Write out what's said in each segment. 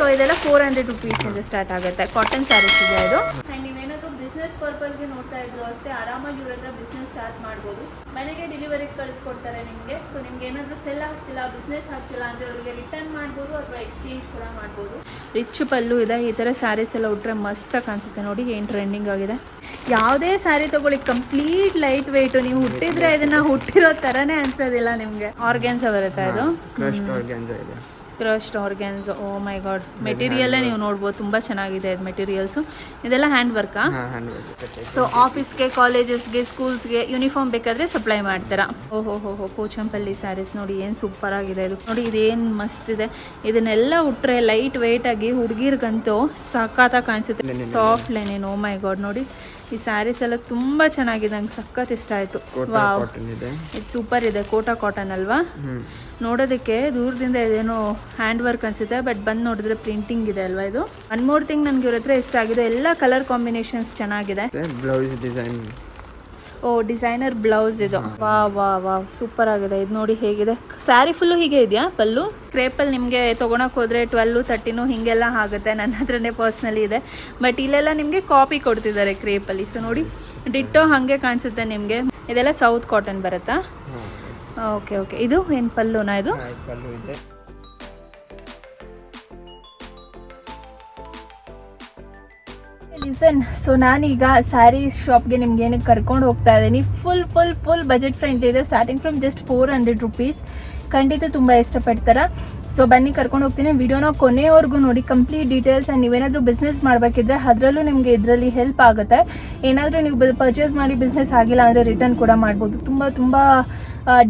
So ಇದೆಲ್ಲ 400 ರುಪೀಸಿಂದ start ಆಗುತ್ತೆ. Cotton sarees ಇದೆ ಇದು. ಆ್ಯಂಡ್ ನೀವೇನಾದರೂ ಬಿಸ್ನೆಸ್ ಪರ್ಪಸ್ಗೆ ನೋಡ್ತಾ ಇದ್ರು ಅಷ್ಟೇ ಆರಾಮಾಗಿ ಇವ್ರ ಹತ್ರ ಬಿಸ್ನೆಸ್ ಸ್ಟಾರ್ಟ್ ಮಾಡ್ಬೋದು. ಮನೆಗೆ ಡೆಲಿವರಿಗೆ ಕಳಿಸ್ಕೊಡ್ತಾರೆ ನಿಮಗೆ. ಸೊ ನಿಮ್ಗೆ ಏನಾದರೂ ಸೆಲ್ ಆಗ್ತಿಲ್ಲ, ಬಿಸ್ನೆಸ್ ಆಗ್ತಿಲ್ಲ ಅಂದರೆ ಅವರಿಗೆ ರಿಟರ್ನ್ ಮಾಡ್ಬೋದು ಅಥವಾ ಎಕ್ಸ್ಚೇಂಜ್ ಕೂಡ ಮಾಡ್ಬೋದು. ರಿಚ್ ಪಲ್ಲು ಇದೆ. ಈ ಥರ ಸ್ಯಾರೀಸ್ ಎಲ್ಲ ಉಟ್ರೆ ಮಸ್ತಾಗಿ ಕಾಣಿಸುತ್ತೆ. ನೋಡಿ ಏನು ಟ್ರೆಂಡಿಂಗ್ ಆಗಿದೆ. ಯಾವುದೇ ಸ್ಯಾರಿ ತೊಗೊಳ್ಳಿ, ಕಂಪ್ಲೀಟ್ ಲೈಟ್ ವೆಯ್ಟು. ನೀವು ಹುಟ್ಟಿದ್ರೆ ಇದನ್ನು ಹುಟ್ಟಿರೋ ಥರನೇ ಅನ್ಸೋದಿಲ್ಲ ನಿಮಗೆ. ಆರ್ಗ್ಯಾನ್ಸ ಬರುತ್ತೆ ಇದು. Crushed organza. ಓ ಮೈ ಗಾಡ್. ಮೆಟೀರಿಯಲ್ಲೇ ನೀವು ನೋಡ್ಬೋದು, ತುಂಬ ಚೆನ್ನಾಗಿದೆ ಇದು ಮೆಟೀರಿಯಲ್ಸು. ಇದೆಲ್ಲ ಹ್ಯಾಂಡ್ ವರ್ಕಾ? ಸೊ ಆಫೀಸ್ಗೆ, ಕಾಲೇಜಸ್ಗೆ, ಸ್ಕೂಲ್ಸ್ಗೆ ಯೂನಿಫಾರ್ಮ್ ಬೇಕಾದರೆ ಸಪ್ಲೈ ಮಾಡ್ತೀರಾ? ಓಹೋ ಪೋಚಂಪಲ್ಲಿ ಸ್ಯಾರೀಸ್ ನೋಡಿ ಏನು ಸೂಪರ್ ಆಗಿದೆ ಇದು. ನೋಡಿ ಇದೇನು ಮಸ್ತ್ ಇದೆ. ಇದನ್ನೆಲ್ಲ ಉಟ್ರೆ ಲೈಟ್ ವೆಯ್ಟ್ ಆಗಿ ಹುಡುಗಿರ್ಗಂತೂ ಸಖತ್ತಾಗಿ ಕಾಣಿಸುತ್ತೆ. ಸಾಫ್ಟ್ ಲೈನೇನು. ಓ ಮೈ ಗಾಡ್. ನೋಡಿ ಈ ಸ್ಯಾರೀಸ್ ಎಲ್ಲ ತುಂಬ ಚೆನ್ನಾಗಿದೆ. ನಂಗೆ ಸಖತ್ ಇಷ್ಟ ಆಯಿತು. ವಾವ್, ಇದು ಸೂಪರ್ ಇದೆ. ಕೋಟಾ ಕಾಟನ್ ಅಲ್ವಾ? ನೋಡೋದಕ್ಕೆ ದೂರದಿಂದ ಇದೇನೋ ಹ್ಯಾಂಡ್ ವರ್ಕ್ ಅನಿಸುತ್ತೆ, ಬಟ್ ಬಂದು ನೋಡಿದ್ರೆ ಪ್ರಿಂಟಿಂಗ್ ಇದೆ ಅಲ್ವಾ ಇದು. ಒನ್ ಮೋರ್ ಥಿಂಗ್ ನನಗೆ ಇವ್ರ ಹತ್ರ ಇಷ್ಟ ಆಗಿದೆ, ಎಲ್ಲ ಕಲರ್ ಕಾಂಬಿನೇಷನ್ಸ್ ಚೆನ್ನಾಗಿದೆ. Blouse design. Oh designer blouse ಇದು. ವಾ ಸೂಪರ್ ಆಗಿದೆ ಇದು. ನೋಡಿ ಹೇಗಿದೆ. ಸ್ಯಾರಿ ಫುಲ್ಲು ಹೀಗೆ ಇದೆಯಾ ಪಲ್ಲು? ಕ್ರೇಪಲ್ಲಿ ನಿಮಗೆ ತೊಗೊಳಕ್ಕೆ ಹೋದರೆ 12, 13 ಹೀಗೆಲ್ಲ ಆಗುತ್ತೆ. ನನ್ನ ಹತ್ರನೇ ಪರ್ಸ್ನಲಿ ಇದೆ, ಬಟ್ ಇಲ್ಲೆಲ್ಲ ನಿಮಗೆ ಕಾಪಿ ಕೊಡ್ತಿದ್ದಾರೆ ಕ್ರೇಪಲ್ಲಿ. ಸೊ ನೋಡಿ ಡಿಟ್ಟೋ ಹಾಗೆ ಕಾಣಿಸುತ್ತೆ ನಿಮಗೆ. ಇದೆಲ್ಲ ಸೌತ್ ಕಾಟನ್ ಬರುತ್ತಾ? ಓಕೆ. ಇದು ಏನು ಪಲ್ಲುನಾ? ಇದು ಪಲ್ಲು ಇದೆ. ಲಿಸನ್, ಸೊ ನಾನೀಗ ಸ್ಯಾರಿ ಶಾಪ್ಗೆ ನಿಮ್ಗೆ ಏನಕ್ಕೆ ಕರ್ಕೊಂಡು ಹೋಗ್ತಾ ಇದ್ದೀನಿ. ಫುಲ್ ಬಜೆಟ್ ಫ್ರೆಂಡ್ಲಿ ಇದೆ. Starting from just 400 rupees. ಖಂಡಿತ ತುಂಬ ಇಷ್ಟಪಡ್ತಾರ. ಸೊ ಬನ್ನಿ ಕರ್ಕೊಂಡು ಹೋಗ್ತೀನಿ. ವಿಡಿಯೋನ ಕೊನೆಯವರೆಗೂ ನೋಡಿ, ಕಂಪ್ಲೀಟ್ ಡೀಟೇಲ್ಸ್. ಆ್ಯಂಡ್ ನೀವೇನಾದರೂ ಬಿಸ್ನೆಸ್ ಮಾಡಬೇಕಿದ್ರೆ ಅದರಲ್ಲೂ ನಿಮಗೆ ಇದರಲ್ಲಿ ಹೆಲ್ಪ್ ಆಗುತ್ತೆ. ಏನಾದರೂ ನೀವು ಪರ್ಚೇಸ್ ಮಾಡಿ ಬಿಸ್ನೆಸ್ ಆಗಿಲ್ಲ ಅಂದರೆ ರಿಟರ್ನ್ ಕೂಡ ಮಾಡ್ಬೋದು. ತುಂಬ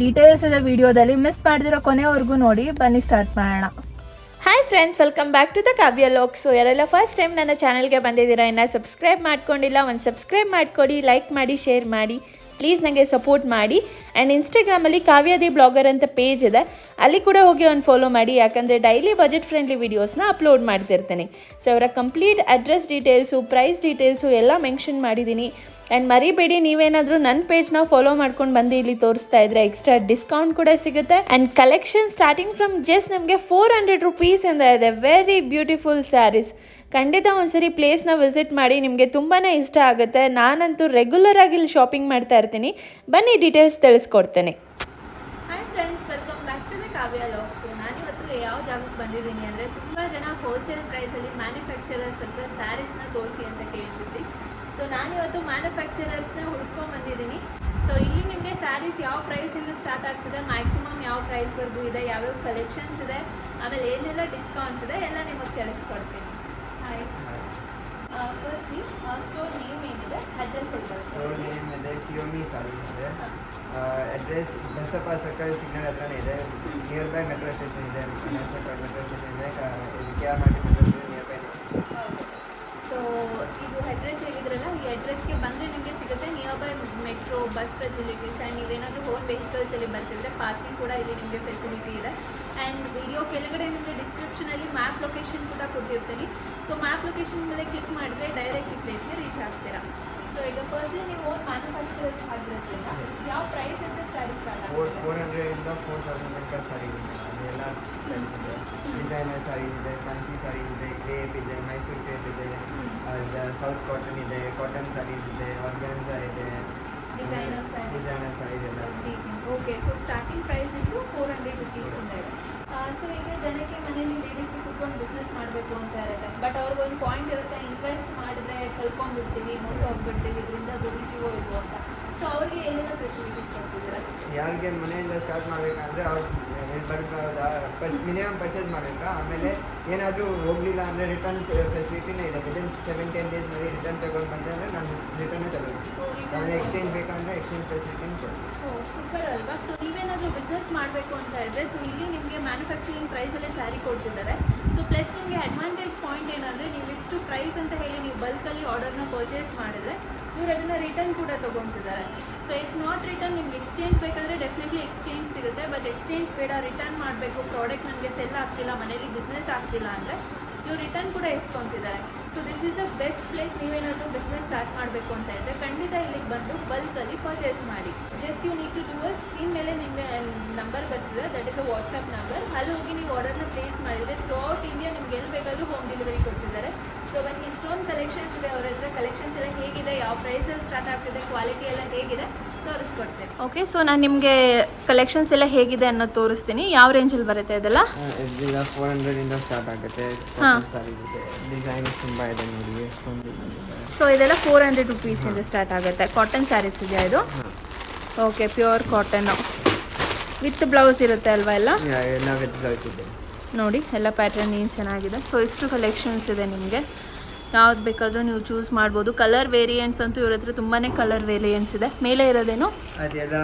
ಡೀಟೇಲ್ಸ್ ಇದೆ ವಿಡಿಯೋದಲ್ಲಿ. ಮಿಸ್ ಮಾಡಿದಿರೋ ಕೊನೆಯವರೆಗೂ ನೋಡಿ. ಬನ್ನಿ ಸ್ಟಾರ್ಟ್ ಮಾಡೋಣ. Hi friends, welcome back to the Kavya log. So ಯಾರೆಲ್ಲ ಫಸ್ಟ್ ಟೈಮ್ ನನ್ನ ಚಾನಲ್ಗೆ ಬಂದಿದ್ದೀರಾ, ಇನ್ನು ಸಬ್ಸ್ಕ್ರೈಬ್ ಮಾಡ್ಕೊಂಡಿಲ್ಲ, ಒಂದು ಸಬ್ಸ್ಕ್ರೈಬ್ ಮಾಡಿಕೊಡಿ, ಲೈಕ್ ಮಾಡಿ, ಶೇರ್ ಮಾಡಿ, ಪ್ಲೀಸ್ ನನಗೆ ಸಪೋರ್ಟ್ ಮಾಡಿ. ಆ್ಯಂಡ್ ಇನ್ಸ್ಟಾಗ್ರಾಮಲ್ಲಿ ಕಾವ್ಯದಿ ಬ್ಲಾಗರ್ ಅಂತ ಪೇಜ್ ಇದೆ, ಅಲ್ಲಿ ಕೂಡ ಹೋಗಿ ಒಂದು ಫಾಲೋ ಮಾಡಿ. ಯಾಕಂದರೆ ಡೈಲಿ ಬಜೆಟ್ ಫ್ರೆಂಡ್ಲಿ ವೀಡಿಯೋಸ್ನ ಅಪ್ಲೋಡ್ ಮಾಡ್ತಿರ್ತೀನಿ. ಸೊ ಅವರ complete address details, price details ಎಲ್ಲ ಮೆನ್ಷನ್ ಮಾಡಿದ್ದೀನಿ. ಆ್ಯಂಡ್ ಮರಿಬೇಡಿ, ನೀವೇನಾದರೂ ನನ್ನ ಪೇಜ್ನ ಫಾಲೋ ಮಾಡ್ಕೊಂಡು ಬಂದು ಇಲ್ಲಿ ತೋರಿಸ್ತಾ ಇದ್ರೆ ಎಕ್ಸ್ಟ್ರಾ ಡಿಸ್ಕೌಂಟ್ ಕೂಡ ಸಿಗುತ್ತೆ. And collection starting from just ನಮಗೆ 400 ರುಪೀಸಿಂದ ಇದೆ. Very beautiful sarees. ಖಂಡಿತ ಒಂದ್ಸರಿ ಪ್ಲೇಸ್ನ ವಿಸಿಟ್ ಮಾಡಿ, ನಿಮಗೆ ತುಂಬಾ ಇಷ್ಟ ಆಗುತ್ತೆ. ನಾನಂತೂ ರೆಗ್ಯುಲರ್ ಆಗಿ ಇಲ್ಲಿ ಶಾಪಿಂಗ್ ಮಾಡ್ತಾ ಇರ್ತೀನಿ. ಬನ್ನಿ ಡೀಟೇಲ್ಸ್ ತಿಳಿಸ್ಕೊಡ್ತೇನೆ. Hi friends, welcome back to the Kavya log. So ನಾನಿವತ್ತು ಯಾವ ಜಾಗಕ್ಕೆ ಬಂದಿದ್ದೀನಿ ಅಂದರೆ, ತುಂಬ ಜನ ಹೋಲ್ಸೇಲ್ ಪ್ರೈಸಲ್ಲಿ ಮ್ಯಾನುಫ್ಯಾಕ್ಚರರ್ಸ್ ಹತ್ರ ಸ್ಯಾರೀಸ್ನ ತೋರಿಸಿ ಅಂತ ಕೇಳ್ತಿದ್ವಿ. ಸೊ ನಾನಿವತ್ತು ಮ್ಯಾನುಫ್ಯಾಕ್ಚರರ್ಸ್ನ ಹುಡ್ಕೊಂಡು ಬಂದಿದ್ದೀನಿ. ಸೊ ಇಲ್ಲಿ ನಿಮಗೆ ಸ್ಯಾರೀಸ್ ಯಾವ ಪ್ರೈಸಿಂದ ಸ್ಟಾರ್ಟ್ ಆಗ್ತದೆ, ಮ್ಯಾಕ್ಸಿಮಮ್ ಯಾವ ಪ್ರೈಸ್ವರೆಗೂ ಇದೆ, ಯಾವ್ಯಾವ ಕಲೆಕ್ಷನ್ಸ್ ಇದೆ, ಆಮೇಲೆ ಏನೆಲ್ಲ ಡಿಸ್ಕೌಂಟ್ಸ್ ಇದೆ ಎಲ್ಲ ನಿಮಗೆ ತಿಳಿಸ್ಕೊಡ್ತೀನಿ. ಹಾಯ್. ಫಸ್ಟ್ಲಿ ಸ್ಟೋರ್ ನೇಮ್ ಏನಿದೆ, ಅಡ್ರೆಸ್ ಹೇಳ್ತಾರೆ. ಸ್ಟೋರ್ ನೇಮ್ ಇದೆ ಕಿಯೋಮಿ ಸಾರೀಸ್ ಇದೆ. ಅಡ್ರೆಸ್ ಬಸಪ್ಪ ಸರ್ಕಲ್ ಸಿಗ್ನಲ್ ಹತ್ರನೇ ಇದೆ. ನಿಯರ್ ಬೈ ಮೆಟ್ರೋ ಸ್ಟೇಷನ್ ಇದೆ. ಮೆಟ್ರೋ ಸ್ಟೇಷನ್ ಇದೆ. KR market near by. So ಇದು ಅಡ್ರೆಸ್ ಹೇಳಿದ್ರಲ್ಲ, ಈ ಅಡ್ರೆಸ್ಗೆ ಬಂದರೆ ನಿಮಗೆ ಸಿಗುತ್ತೆ. Near by metro, bus facilities. And ನೀವೇನಾದರೂ ಓನ್ ವೆಹಿಕಲ್ಸಲ್ಲಿ ಬರ್ತಿದ್ರೆ ಪಾರ್ಕಿಂಗ್ ಕೂಡ ಇಲ್ಲಿ ನಿಮಗೆ ಫೆಸಿಲಿಟಿ ಇದೆ. ಆ್ಯಂಡ್ ವಿಡಿಯೋ ಕೆಳಗಡೆ ನಿಮಗೆ ಡಿಸ್ಕ್ರಿಪ್ಷನಲ್ಲಿ ಮ್ಯಾಪ್ ಲೊಕೇಶನ್ ಕೂಡ ಕೊಟ್ಟಿರ್ತೀನಿ. ಸೊ ಮ್ಯಾಪ್ ಲೊಕೇಶನ್ ಮೇಲೆ ಕ್ಲಿಕ್ ಮಾಡಿದ್ರೆ ಡೈರೆಕ್ಟ್ ಈ ಪ್ಲೇಸ್ಗೆ ರೀಚ್ ಆಗ್ತೀರಾ. ಸೊ ಈಗ ಫಸ್ಟ್ಲಿ ನೀವು ಓನ್ ಮ್ಯಾನುಫ್ಯಾಕ್ಚರರ್ಸ್ ಆಗಿರೋದ್ರಿಂದ ಯಾವ ಪ್ರೈಸ್ ಅಂತ ಸ್ಯಾರಿ ಸ್ಟಾರ್ಟ್ ಆಗುತ್ತೆ? 400ಇಂದ 4000 ತನಕ ಸಾರೀಸ್ ಇದೆ. ಅದೆಲ್ಲ ಡಿಸೈನರ್ ಸಾರೀಸ್ ಇದೆ, ಫ್ಯಾನ್ಸಿ ಸಾರೀಸ್ ಇದೆ, ಕ್ರೇಪ್ ಇದೆ, ಮೈಸೂರು ಕ್ರೇಪ್ ಇದೆ, ಸೌತ್ ಕಾಟನ್ ಇದೆ, ಕಾಟನ್ ಸಾರೀಸ್ ಇದೆ, ಆರ್ಗಾನ್ಜಾ ಇದೆ, ಡಿಸೈನರ್ ಸಾರೀಸ್ ಇದೆ. ಓಕೆ. ಸೊ ಸ್ಟಾರ್ಟಿಂಗ್ ಪ್ರೈಸ್ ನಿಮ್ಮದು 400 ರುಪೀಸಿಂದ ಇದೆ. ಸೊ ಈಗ ಜನಕ್ಕೆ ಮನೇಲಿ ಲೇಡೀಸ್ಗೆ ಕುತ್ಕೊಂಡು ಬಿಸ್ನೆಸ್ ಮಾಡಬೇಕು ಅಂತ ಇರುತ್ತೆ, ಬಟ್ ಅವ್ರಿಗೊಂದು ಪಾಯಿಂಟ್ ಇರುತ್ತೆ, ಇನ್ವೆಸ್ಟ್ ಮಾಡಿದ್ರೆ ಕಳ್ಕೊಂಡ್ಬಿಡ್ತೀವಿ, ಮೋಸ ಹೋಗ್ಬಿಡ್ತೀವಿ, ಇದರಿಂದ ದುಡಿತೀವೋ ಇಲ್ವೋ ಅಂತ. ಸೊ ಅವ್ರಿಗೆ ಏನೆಲ್ಲ ಫೆಸಿಲಿಟೀಸ್ ಕೊಡ್ತಿದ್ದೀರಾ? ಯಾರಿಗೆ ಮನೆಯಿಂದ ಸ್ಟಾರ್ಟ್ ಮಾಡಬೇಕಂದ್ರೆ ಅವ್ರು ಮಿನಿಮಮ್ ಪರ್ಚೇಸ್ ಮಾಡಬೇಕಾ, ಆಮೇಲೆ ಏನಾದರೂ ಹೋಗಲಿಲ್ಲ ಅಂದರೆ ರಿಟರ್ನ್ ಫೆಸಿಲಿಟಿನೇ ಇದೆ. ವಿದಿನ್ 7-10 ಡೇಸ್ನಲ್ಲಿ ರಿಟರ್ನ್ ತಗೊಂಡು ಬಂದರೆ ನಾನು ರಿಟರ್ನೇ ತಗೊಳ್ತೀನಿ. ಆಮೇಲೆ ಎಕ್ಸ್ಚೇಂಜ್ ಬೇಕಂದರೆ ಎಕ್ಸ್ಚೇಂಜ್ ಫೆಸಿಲಿಟಿನ ಕೊಡ್ತೀನಿ. ಸೂಪರ್ ಅಲ್ವಾ? ಸೊ ನೀವೇನಾದರೂ ಬಿಸ್ನೆಸ್ ಮಾಡಬೇಕು ಅಂತ ಇದ್ದರೆ, ಸೊ ಇಲ್ಲಿ ನಿಮಗೆ ಮ್ಯಾನುಫ್ಯಾಕ್ಚರಿಂಗ್ ಪ್ರೈಸಲ್ಲೇ ಸ್ಯಾರಿ ಕೊಡ್ತಿದ್ದಾರೆ. ಸೊ ಪ್ಲಸ್ ನಿಮಗೆ ಅಡ್ವಾಂಟೇಜ್ ಪಾಯಿಂಟ್ ಏನಂದರೆ, ನೀವು ಇಷ್ಟು ಪ್ರೈಸ್ ಅಂತ ಹೇಳಿ ನೀವು ಬಲ್ಕಲ್ಲಿ ಆರ್ಡರ್ನ ಪರ್ಚೇಸ್ ಮಾಡಿದ್ರೆ ಇವ್ರು ಅದನ್ನು ರಿಟರ್ನ್ ಕೂಡ ತೊಗೊತಿದ್ದಾರೆ. ಸೊ ಇಫ್ ನಾಟ್ ರಿಟರ್ನ್, ನಿಮ್ಗೆ ಎಕ್ಸ್ಚೇಂಜ್ ಬೇಕಂದರೆ ಡೆಫಿನೆಟ್ಲಿ ಎಕ್ಸ್ಚೇಂಜ್ ಸಿಗುತ್ತೆ. ಬಟ್ ಎಕ್ಸ್ಚೇಂಜ್ ಬೇಡ, ರಿಟರ್ನ್ ಮಾಡಬೇಕು, ಪ್ರಾಡಕ್ಟ್ ನನಗೆ ಸೆಲ್ ಆಗ್ತಿಲ್ಲ, ಮನೇಲಿ ಬಿಸ್ನೆಸ್ ಆಗ್ತಿಲ್ಲ ಅಂದರೆ ಇವ್ರು ರಿಟರ್ನ್ ಕೂಡ ಇಸ್ಕೊತಿದ್ದಾರೆ. So this is a best place. ನೀವೇನಾದರೂ ಬಿಸ್ನೆಸ್ ಸ್ಟಾರ್ಟ್ ಮಾಡಬೇಕು ಅಂತ ಇದ್ದರೆ ಖಂಡಿತ ಇಲ್ಲಿಗೆ ಬಂದು ಬಲ್ಕಲ್ಲಿ ಪರ್ಚೇಸ್ ಮಾಡಿ. Just you need to do a screen ಮೇಲೆ ನಿಮಗೆ ನಂಬರ್ ಬರ್ತಿದೆ, that is a WhatsApp number. ಅಲ್ಲಿ ಹೋಗಿ ನೀವು ಆರ್ಡರ್ನ ಪ್ಲೇಸ್ ಮಾಡಿದರೆ ಥ್ರೂ ಔಟ್ ಇಂಡಿಯಾ ನಿಮ್ಗೆ ಎಲ್ಲಿ ಬೇಕಾದರೂ ಯಾವ ಪ್ರೈಸಲ್ಲಿ ಸ್ಟಾರ್ಟ್ ಆಗ್ತಿದೆ, ಕ್ವಾಲಿಟಿ ಎಲ್ಲ ಹೇಗಿದೆ ತೋರಿಸ್ಕೊಡ್ತೀನಿ. ಓಕೆ, ಸೊ ನಾನು ನಿಮಗೆ ಕಲೆಕ್ಷನ್ಸ್ ಎಲ್ಲ ಹೇಗಿದೆ ಅನ್ನೋದು ತೋರಿಸ್ತೀನಿ. ಯಾವ ರೇಂಜಲ್ಲಿ ಬರುತ್ತೆ ಅದೆಲ್ಲ? ಇದೆಲ್ಲ 400 ಇಂದ ಸ್ಟಾರ್ಟ್ ಆಗುತ್ತೆ. ಹಾಂ, ಡಿಸೈನ್ ತುಂಬ ಇದೆ ನೋಡಿ, ಎಷ್ಟೊಂದು ಇದೆ. ಸೊ ಇದೆಲ್ಲ 400 ರುಪೀಸಿಂದ ಸ್ಟಾರ್ಟ್ ಆಗುತ್ತೆ. ಕಾಟನ್ ಸ್ಯಾರೀಸ್ ಇದೆಯಾ ಇದು? Okay, pure cotton with blouse ಇರುತ್ತೆ ಅಲ್ವಾ? ಎಲ್ಲ ಎಲ್ಲ ವಿತ್ ಬ್ಲೌಸ್ ಇದೆ ನೋಡಿ, ಎಲ್ಲ ಪ್ಯಾಟರ್ನ್ ಏನು ಚೆನ್ನಾಗಿದೆ. ಸೊ ಇಷ್ಟು ಕಲೆಕ್ಷನ್ಸ್ ಇದೆ, ನಿಮಗೆ ಯಾವ್ದು ಬೇಕಾದರೂ ನೀವು ಚೂಸ್ ಮಾಡ್ಬೋದು. ಕಲರ್ ವೇರಿಯಂಟ್ಸ್ ಅಂತೂ ಇವ್ರ ಹತ್ರ ತುಂಬಾ ಕಲರ್ ವೇರಿಯಂಟ್ಸ್ ಇದೆ. ಮೇಲೆ ಇರೋದೇನು ಅದೆಲ್ಲ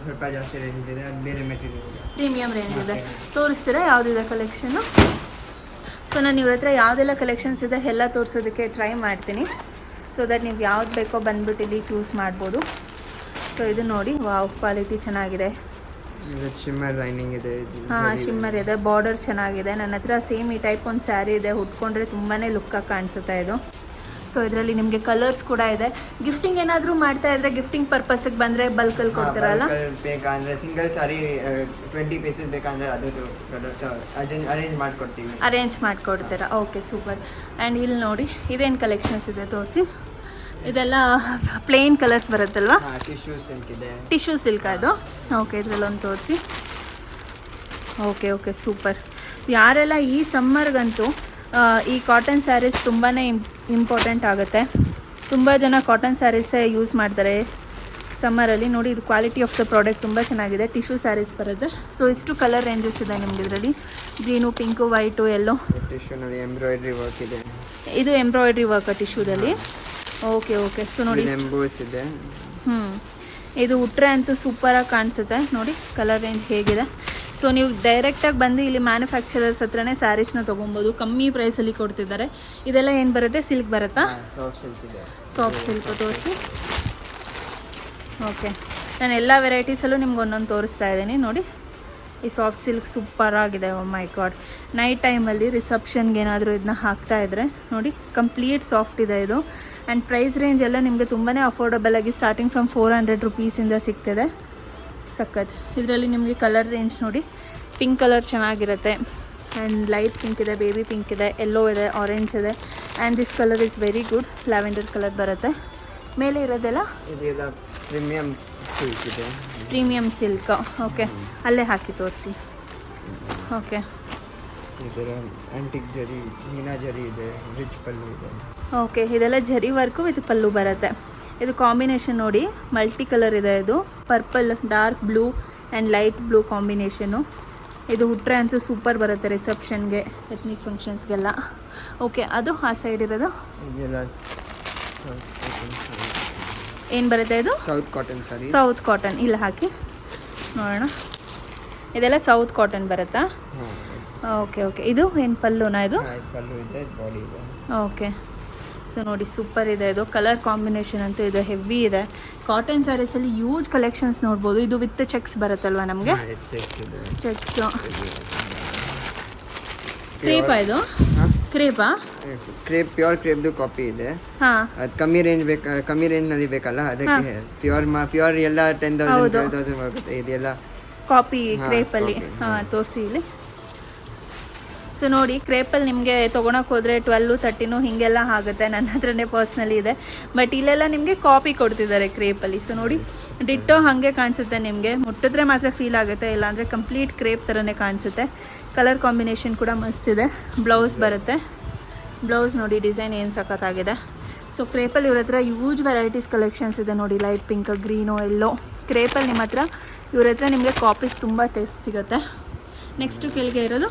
ಸ್ವಲ್ಪ ಜಾಸ್ತಿ ರೇಂಜ್ ಇದೆ, ಅದು ಬೇರೆ ಮೆಟೀರಿಯಲ್ ಇದೆ, ಪ್ರೀಮಿಯಮ್ ರೇಂಜ್ ಇದೆ. ತೋರಿಸ್ತೀರಾ ಯಾವುದಿದೆ ಕಲೆಕ್ಷನ್ನು? ಸೊ ನಾನು ಇವ್ರ ಹತ್ರ ಯಾವುದೆಲ್ಲ ಕಲೆಕ್ಷನ್ಸ್ ಇದೆ ಎಲ್ಲ ತೋರಿಸೋದಕ್ಕೆ ಟ್ರೈ ಮಾಡ್ತೀನಿ. ಸೊ ದಟ್ ನೀವು ಯಾವ್ದು ಬೇಕೋ ಬಂದ್ಬಿಟ್ಟು ಇಲ್ಲಿ ಚೂಸ್ ಮಾಡ್ಬೋದು. ಸೊ ಇದು ನೋಡಿ, ವಾವ್, ಕ್ವಾಲಿಟಿ ಚೆನ್ನಾಗಿದೆ. ಶಿಮ್ಮರ್ ಲೈನಿಂಗ್ ಇದೆ. ಹಾಂ, ಶಿಮ್ಮರ್ ಇದೆ, ಬಾರ್ಡರ್ ಚೆನ್ನಾಗಿದೆ. ನನ್ನ ಹತ್ರ ಸೇಮ್ ಈ ಟೈಪ್ ಒಂದು ಸ್ಯಾರಿ ಇದೆ, ಉಟ್ಕೊಂಡ್ರೆ ತುಂಬಾ ಲುಕ್ಕಾಗಿ ಕಾಣಿಸುತ್ತೆ ಇದು. ಸೊ ಇದರಲ್ಲಿ ನಿಮಗೆ ಕಲರ್ಸ್ ಕೂಡ ಇದೆ. ಗಿಫ್ಟಿಂಗ್ ಏನಾದರೂ ಮಾಡ್ತಾ ಇದ್ರೆ, ಗಿಫ್ಟಿಂಗ್ ಪರ್ಪಸ್ಗೆ ಬಂದರೆ ಬಲ್ಕಲ್ಲಿ ಕೊಡ್ತೀರಲ್ಲ? ಬೇಕಂದ್ರೆ ಸಿಂಗಲ್ ಸಾರಿ 20 ಪೀಸಸ್ ಬೇಕಂದ್ರೆ ಅದು ಅರೇಂಜ್ ಮಾಡಿಕೊಡ್ತೀವಿ. ಅರೇಂಜ್ ಮಾಡಿಕೊಡ್ತೀರಾ? Okay, super. ಆ್ಯಂಡ್ ಇಲ್ಲಿ ನೋಡಿ, ಇದೇನು ಕಲೆಕ್ಷನ್ಸ್ ಇದೆ ತೋರಿಸಿ. ಇದೆಲ್ಲ ಪ್ಲೇನ್ ಕಲರ್ಸ್ ಬರುತ್ತಲ್ವಾ? ಟಿಶ್ಯೂ ಸಿಲ್ಕ್ ಇದೆ. ಟಿಶ್ಯೂ ಸಿಲ್ಕ್ ಅದು? ಓಕೆ, ಇದರಲ್ಲೊಂದು ತೋರಿಸಿ. Okay okay, super. ಯಾರೆಲ್ಲ ಈ ಸಮ್ಮರ್ಗಂತೂ ಈ ಕಾಟನ್ ಸ್ಯಾರೀಸ್ ತುಂಬಾ ಇಂಪಾರ್ಟೆಂಟ್ ಆಗುತ್ತೆ. ತುಂಬ ಜನ ಕಾಟನ್ ಸ್ಯಾರೀಸೇ ಯೂಸ್ ಮಾಡ್ತಾರೆ ಸಮ್ಮರಲ್ಲಿ. ನೋಡಿ, ಇದು ಕ್ವಾಲಿಟಿ ಆಫ್ ದ ಪ್ರಾಡಕ್ಟ್ ತುಂಬ ಚೆನ್ನಾಗಿದೆ. ಟಿಶ್ಯೂ ಸ್ಯಾರೀಸ್ ಬರುತ್ತೆ. ಸೊ ಇಷ್ಟು ಕಲರ್ ರೇಂಜಸ್ ಇದೆ ನಿಮ್ಗೆ ಇದರಲ್ಲಿ. Green, pink, white, yellow. ಟಿಶ್ಯೂನಲ್ಲಿ ಎಂಬ್ರಾಯ್ಡ್ರಿ ವರ್ಕ್ ಇದೆ. ಇದು ಎಂಬ್ರಾಯ್ಡ್ರಿ ವರ್ಕ್ ಟಿಶ್ಯೂದಲ್ಲಿ? Okay okay. ಸೊ ನೋಡಿ, ಇದೆ. ಇದು ಉಟ್ರೆ ಅಂತೂ ಸೂಪರಾಗಿ ಕಾಣಿಸುತ್ತೆ. ನೋಡಿ ಕಲರ್ ರೇಂಜ್ ಹೇಗಿದೆ. ಸೊ ನೀವು ಡೈರೆಕ್ಟಾಗಿ ಬಂದು ಇಲ್ಲಿ ಮ್ಯಾನುಫ್ಯಾಕ್ಚರರ್ಸ್ ಹತ್ರನೇ ಸ್ಯಾರೀಸ್ನ ತೊಗೊಬೋದು. ಕಮ್ಮಿ ಪ್ರೈಸಲ್ಲಿ ಕೊಡ್ತಿದ್ದಾರೆ. ಇದೆಲ್ಲ ಏನು ಬರುತ್ತೆ? ಸಿಲ್ಕ್ ಬರುತ್ತಾ? ಸಾಫ್ಟ್ ಸಿಲ್ಕ್ ಇದೆ. ಸಾಫ್ಟ್ ಸಿಲ್ಕ್ ತೋರಿಸಿ. ಓಕೆ, ನಾನು ಎಲ್ಲ ವೆರೈಟೀಸಲ್ಲೂ ನಿಮ್ಗೆ ಒಂದೊಂದು ತೋರಿಸ್ತಾ ಇದ್ದೀನಿ. ನೋಡಿ, ಈ ಸಾಫ್ಟ್ ಸಿಲ್ಕ್ ಸೂಪರಾಗಿದೆ. ಓ ಮೈ ಗಾಡ್, ನೈಟ್ ಟೈಮಲ್ಲಿ ರಿಸೆಪ್ಷನ್ಗೆ ಏನಾದರೂ ಇದನ್ನ ಹಾಕ್ತಾಯಿದ್ರೆ ನೋಡಿ, ಕಂಪ್ಲೀಟ್ ಸಾಫ್ಟ್ ಇದೆ ಇದು. ಆ್ಯಂಡ್ ಪ್ರೈಸ್ ರೇಂಜ್ ಎಲ್ಲ ನಿಮಗೆ ತುಂಬಾ ಅಫೋರ್ಡಬಲ್ ಆಗಿ ಸ್ಟಾರ್ಟಿಂಗ್ ಫ್ರಮ್ 400 ರುಪೀಸಿಂದ ಸಿಗ್ತದೆ. ಸಖತ್. ಇದರಲ್ಲಿ ನಿಮಗೆ ಕಲರ್ ರೇಂಜ್ ನೋಡಿ, ಪಿಂಕ್ ಕಲರ್ ಚೆನ್ನಾಗಿರುತ್ತೆ. ಆ್ಯಂಡ್ ಲೈಟ್ ಪಿಂಕ್ ಇದೆ, ಬೇಬಿ ಪಿಂಕ್ ಇದೆ, ಎಲ್ಲೋ ಇದೆ, ಆರೆಂಜ್ ಇದೆ. And this colour is very good, lavender colour ಬರುತ್ತೆ. ಮೇಲೆ ಇರೋದೆಲ್ಲ ಪ್ರೀಮಿಯಮ್ ಸಿಲ್ಕ್ ಇದೆ. Premium silk. ಓಕೆ, ಅಲ್ಲೇ ಹಾಕಿ ತೋರಿಸಿ. ಓಕೆ, ಇದರ ಆಂಟಿಕ್ ಜರಿ, ಮೀನಾ ಜರಿ ಇದೆ, ರಿಚ್ ಪಲ್ಲು ಇದೆ. ಓಕೆ, ಇದೆಲ್ಲ ಜರಿ ವರ್ಕು ವಿತ್ ಪಲ್ಲು ಬರುತ್ತೆ. ಇದು ಕಾಂಬಿನೇಷನ್ ನೋಡಿ, ಮಲ್ಟಿ ಕಲರ್ ಇದೆ. ಇದು purple, dark blue and light blue combination. ಇದು ಉಟ್ರೆ ಅಂತೂ ಸೂಪರ್ ಬರುತ್ತೆ ರಿಸೆಪ್ಷನ್ಗೆ, ಎತ್ನಿಕ್ ಫಂಕ್ಷನ್ಸ್ಗೆಲ್ಲ. ಓಕೆ, ಅದು ಆ ಸೈಡ್ ಇರೋದು ಏನು ಬರುತ್ತೆ? ಇದು south cotton sari. South cotton. ಇಲ್ಲಿ ಹಾಕಿ ನೋಡೋಣ. ಇದೆಲ್ಲ ಸೌತ್ ಕಾಟನ್ ಬರುತ್ತಾ? Okay okay. ಇದು ಏನು ಪಲ್ಲುನಾ? ಇದು ಪಲ್ಲು ಇದೆ, ಬಾಡಿ ಇದೆ. ಓಕೆ. ಸೊ ನೋಡಿ, ಸೂಪರ್ ಇದೆ. ಇದು ಕಲರ್ ಕಾಂಬಿನೇಷನ್ ಅಂತೂ ಇದು ಹೆವಿ ಇದೆ. ಕಾಟನ್ ಸ್ಯಾರೀಸಲ್ಲಿ ಯೂಸ್ ಕಲೆಕ್ಷನ್ಸ್ ನೋಡ್ಬೋದು. ಇದು ವಿತ್ ಚೆಕ್ಸ್ ಬರುತ್ತಲ್ವಾ ನಮಗೆ? ಚೆಕ್ಸ್. ಕ್ರೇಪಾ ಇದು? ಕ್ರೇಪಾ? ಕ್ರೇಪ್, ಪ್ಯೂರ್ ಕ್ರೇಪ್ದು ಕಾಪಿ ಇದೆ. ಹಾಂ, ಅದು ಕಮ್ಮಿ ರೇಂಜ್ನಲ್ಲಿ ಬೇಕಲ್ಲ, ಅದಕ್ಕೆ ಪ್ಯೂರ್ ಎಲ್ಲ 10,000 12,000 ಬರುತ್ತೆ. ಇದೆಲ್ಲ ಕಾಪಿ ಕ್ರೇಪಲ್ಲಿ. ಹಾಂ, ತೋರಿಸಿ ಇಲ್ಲಿ. ಸೊ ನೋಡಿ, ಕ್ರೇಪಲ್ಲಿ ನಿಮಗೆ ತೊಗೊಳಕ್ಕೆ ಹೋದರೆ 12, 13 ಹೀಗೆಲ್ಲ ಆಗುತ್ತೆ. ನನ್ನ ಹತ್ರನೇ ಪರ್ಸ್ನಲಿ ಇದೆ. ಬಟ್ ಇಲ್ಲೆಲ್ಲ ನಿಮಗೆ ಕಾಪಿ ಕೊಡ್ತಿದ್ದಾರೆ ಕ್ರೇಪಲ್ಲಿ. ಸೊ ನೋಡಿ, ಡಿಟ್ಟೋ ಹಾಗೆ ಕಾಣಿಸುತ್ತೆ ನಿಮಗೆ. ಮುಟ್ಟಿದ್ರೆ ಮಾತ್ರ ಫೀಲ್ ಆಗುತ್ತೆ, ಇಲ್ಲಾಂದರೆ ಕಂಪ್ಲೀಟ್ ಕ್ರೇಪ್ ಥರನೇ ಕಾಣಿಸುತ್ತೆ. ಕಲರ್ ಕಾಂಬಿನೇಷನ್ ಕೂಡ ಮಸ್ತ್ ಇದೆ. ಬ್ಲೌಸ್ ಬರುತ್ತೆ. ಬ್ಲೌಸ್ ನೋಡಿ, ಡಿಸೈನ್ ಏನು ಸಖತ್ತಾಗಿದೆ. ಸೊ ಕ್ರೇಪಲ್ಲಿ ಇವ್ರ ಹತ್ರ ಯೂಜ್ ವೆರೈಟೀಸ್ ಕಲೆಕ್ಷನ್ಸ್ ಇದೆ ನೋಡಿ. ಲೈಟ್ ಪಿಂಕ್, ಗ್ರೀನು, ಎಲ್ಲೋ. ಕ್ರೇಪಲ್ಲಿ ನಿಮ್ಮ ಹತ್ರ ಇವ್ರ ಹತ್ರ ನಿಮಗೆ ಕಾಪೀಸ್ ತುಂಬ ಟೇಸ್ಟ್ ಸಿಗುತ್ತೆ. ನೆಕ್ಸ್ಟು ಕೆಳಗೆ ಇರೋದು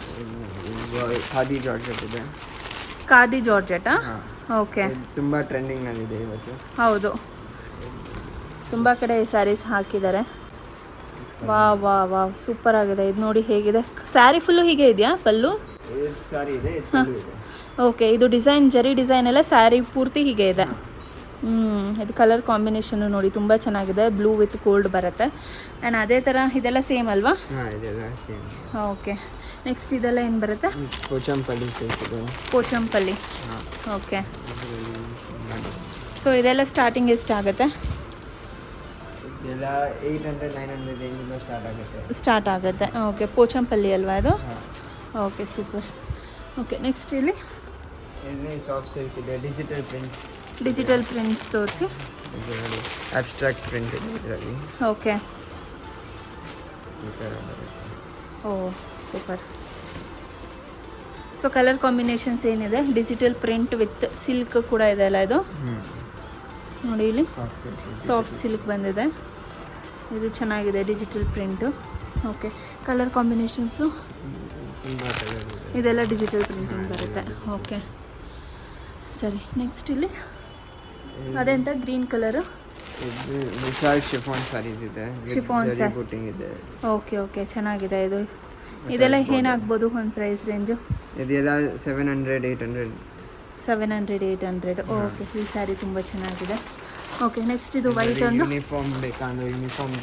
ಖಾದಿ ಜಾರ್ಜೆಟ್ ಇದೆ. ಖಾದಿ ಜಾರ್ಜೆಟಾ? ಓಕೆ, ತುಂಬ ಟ್ರೆಂಡಿಂಗ್ನಲ್ಲಿದೆ ಇವತ್ತು. ಹೌದು, ತುಂಬ ಕಡೆ ಸ್ಯಾರೀಸ್ ಹಾಕಿದ್ದಾರೆ. ವಾ ವಾ ವಾ, ಸೂಪರ್ ಆಗಿದೆ. ಇದು ನೋಡಿ ಹೇಗಿದೆ. ಸ್ಯಾರಿ ಫುಲ್ಲು ಹೀಗೆ ಇದೆಯಾ? ಪಲ್ಲು ಸಾರಿ ಇದೆ, ಪಲ್ಲು ಇದೆ. ಓಕೆ, ಇದು ಡಿಸೈನ್, ಜರಿ ಡಿಸೈನ್ ಎಲ್ಲ ಸ್ಯಾರಿ ಪೂರ್ತಿ ಹೀಗೆ ಇದೆ. ಇದು ಕಲರ್ ಕಾಂಬಿನೇಷನ್ನು ನೋಡಿ ತುಂಬ ಚೆನ್ನಾಗಿದೆ. ಬ್ಲೂ ವಿತ್ ಗೋಲ್ಡ್ ಬರುತ್ತೆ. ಆ್ಯಂಡ್ ಅದೇ ಥರ ಇದೆಲ್ಲ ಸೇಮ್ ಅಲ್ವಾ? ಹಾಂ, ಇದೆಲ್ಲ ಸೇಮ್. ಓಕೆ, ನೆಕ್ಸ್ಟ್ ಇದೆಲ್ಲ ಏನು ಬರುತ್ತೆ? ಪೋಚಂಪಲ್ಲಿ ಸಿಲ್ಕ್ ಇದೆ. ಪೋಚಂಪಲ್ಲಿ. ಓಕೆ. ಸೊ ಇದೆಲ್ಲ ಸ್ಟಾರ್ಟಿಂಗ್ ಎಷ್ಟಾಗುತ್ತೆ? ಇದೆಲ್ಲ 800-900 ರೇಂಜಿಂದ ಸ್ಟಾರ್ಟ್ ಆಗುತ್ತೆ. ಓಕೆ, ಪೋಚಂಪಲ್ಲಿ ಅಲ್ವಾ ಇದು? Okay, super. ಓಕೆ, ನೆಕ್ಸ್ಟ್ ಇಲ್ಲಿ ಸಾಫ್ಟ್ ಸಿಲ್ಕ್ ಇದೆ, ಡಿಜಿಟಲ್ ಪ್ರಿಂಟ್. ಡಿಜಿಟಲ್ ಪ್ರಿಂಟ್ಸ್ ತೋರಿಸಿ. ಇದು ನೋಡಿ ಅಬ್ಸ್ಟ್ರಾಕ್ಟ್ ಪ್ರಿಂಟ್ ಇದೆ ಇದರಲ್ಲಿ ಓಕೆ. ಈ ಥರ ಬರುತ್ತೆ. ಓ ಸೂಪರ್. ಸೊ ಕಲರ್ ಕಾಂಬಿನೇಷನ್ಸ್ ಏನಿದೆ, ಡಿಜಿಟಲ್ ಪ್ರಿಂಟ್ ವಿತ್ ಸಿಲ್ಕ್ ಕೂಡ ಇದೆ ಅಲ್ಲ ಇದು. ನೋಡಿ ಇಲ್ಲಿ ಸಾಫ್ಟ್ ಸಿಲ್ಕ್ ಬಂದಿದೆ, ಇದು ಚೆನ್ನಾಗಿದೆ digital print. Okay, colour combinations ಇದೆಲ್ಲ ಡಿಜಿಟಲ್ ಪ್ರಿಂಟಿಂಗ್ ಬರುತ್ತೆ. ಓಕೆ ಸರಿ. ನೆಕ್ಸ್ಟ್ ಇಲ್ಲಿ ಅದೆಂತ ಗ್ರೀನ್ ಕಲರು, ಇದು ವಿಶಾಲ್ ಶಿಫಾನ್ ಸಾರೀಸ್ ಇದೆ, ಶಿಫಾನ್ ಬುಟ್ಟಿಂಗ್ ಇದೆ. ಓಕೆ ಓಕೆ, ಚೆನ್ನಾಗಿದೆ ಇದು. ಇದೆಲ್ಲ ಏನಾಗ್ಬೋದು ಒಂದು ಪ್ರೈಸ್ ರೇಂಜು? ಇದೆಲ್ಲ 700-800. 700-800. ಓಕೆ, ಈ ಸ್ಯಾರಿ ತುಂಬ ಚೆನ್ನಾಗಿದೆ. ಓಕೆ, ನೆಕ್ಸ್ಟ್ ಇದು ವೈಟ್ ಒಂದು. ಯೂನಿಫಾರ್ಮ್ ಬೇಕಾದ್ರೆ ಯೂನಿಫಾರ್ಮ್